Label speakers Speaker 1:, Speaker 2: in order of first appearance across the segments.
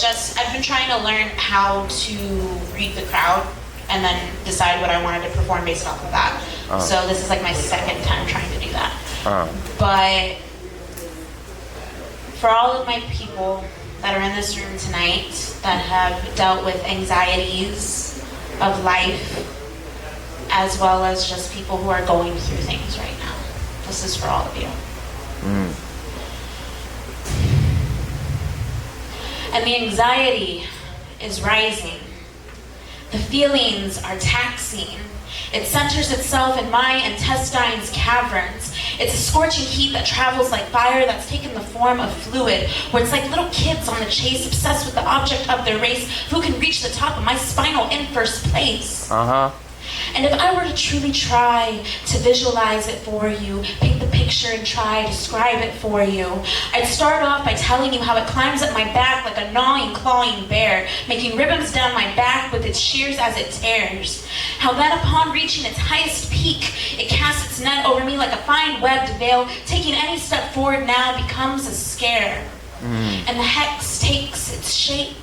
Speaker 1: I've been trying to learn how to read the crowd and then decide what I wanted to perform based off of that. So this is like my second time trying to do that. But for all of my people that are in this room tonight that have dealt with anxieties of life, as well as just people who are going through things right now, this is for all of you. And the anxiety is rising. The feelings are taxing. It centers itself in my intestines' caverns. It's a scorching heat that travels like fire that's taken the form of fluid, where it's like little kids on the chase, obsessed with the object of their race, who can reach the top of my spinal in first place. And if I were to truly try to visualize it for you, paint the picture and try to describe it for you, I'd start off by telling you how it climbs up my back like a gnawing, clawing bear, making ribbons down my back with its shears as it tears. How then upon reaching its highest peak, it casts its net over me like a fine webbed veil, taking any step forward now becomes a scare. And the hex takes its shape.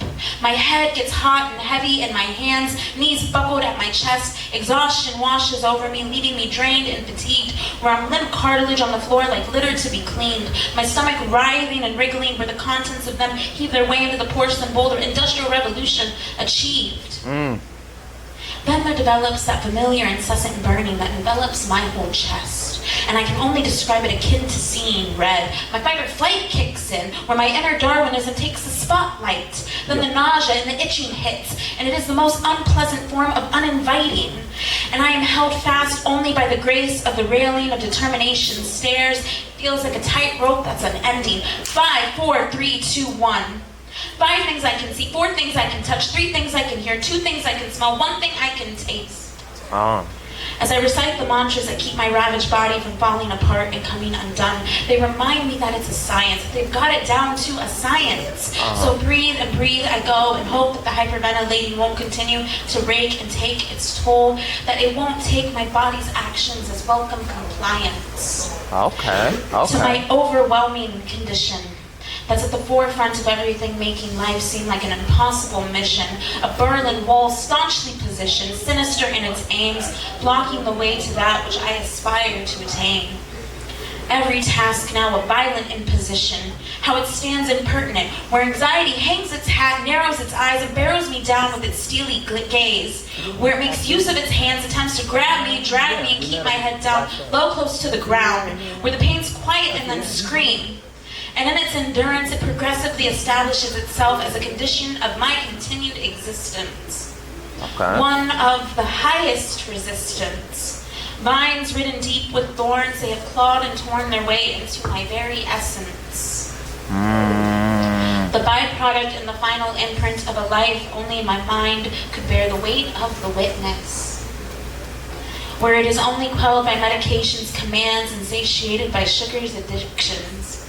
Speaker 1: My head gets hot and heavy in my hands, knees buckled at my chest. Exhaustion washes over me, leaving me drained and fatigued, where I'm limp cartilage on the floor like litter to be cleaned. My stomach writhing and wriggling, where the contents of them heave their way into the porcelain boulder Industrial Revolution achieved. Then there develops that familiar incessant burning that envelops my whole chest. And I can only describe it akin to seeing red. My fight or flight kicks in, where my inner Darwinism takes the spotlight. Then the nausea and the itching hits, and it is the most unpleasant form of uninviting. And I am held fast only by the grace of the railing of determination stairs. It feels like a tightrope that's unending. 5, 4, 3, 2, 1. 5 things I can see, 4 things I can touch, 3 things I can hear, 2 things I can smell, 1 thing I can taste. As I recite the mantras that keep my ravaged body from falling apart and coming undone, they remind me that it's a science. They've got it down to a science. So breathe and breathe I go, and hope that the hyperventilating won't continue to rake and take its toll, that it won't take my body's actions as welcome compliance. To my overwhelming condition that's at the forefront of everything, making life seem like an impossible mission. A Berlin Wall staunchly positioned, sinister in its aims, blocking the way to that which I aspire to attain. Every task now a violent imposition, how it stands impertinent, where anxiety hangs its hat, narrows its eyes, and barrows me down with its steely gaze, where it makes use of its hands, attempts to grab me, drag me, and keep my head down, low close to the ground, where the pains quiet and then scream. And in its endurance, it progressively establishes itself as a condition of my continued existence. One of the highest resistance. Vines ridden deep with thorns, they have clawed and torn their way into my very essence. The byproduct and the final imprint of a life only my mind could bear the weight of the witness. Where it is only quelled by medication's commands and satiated by sugar's addictions.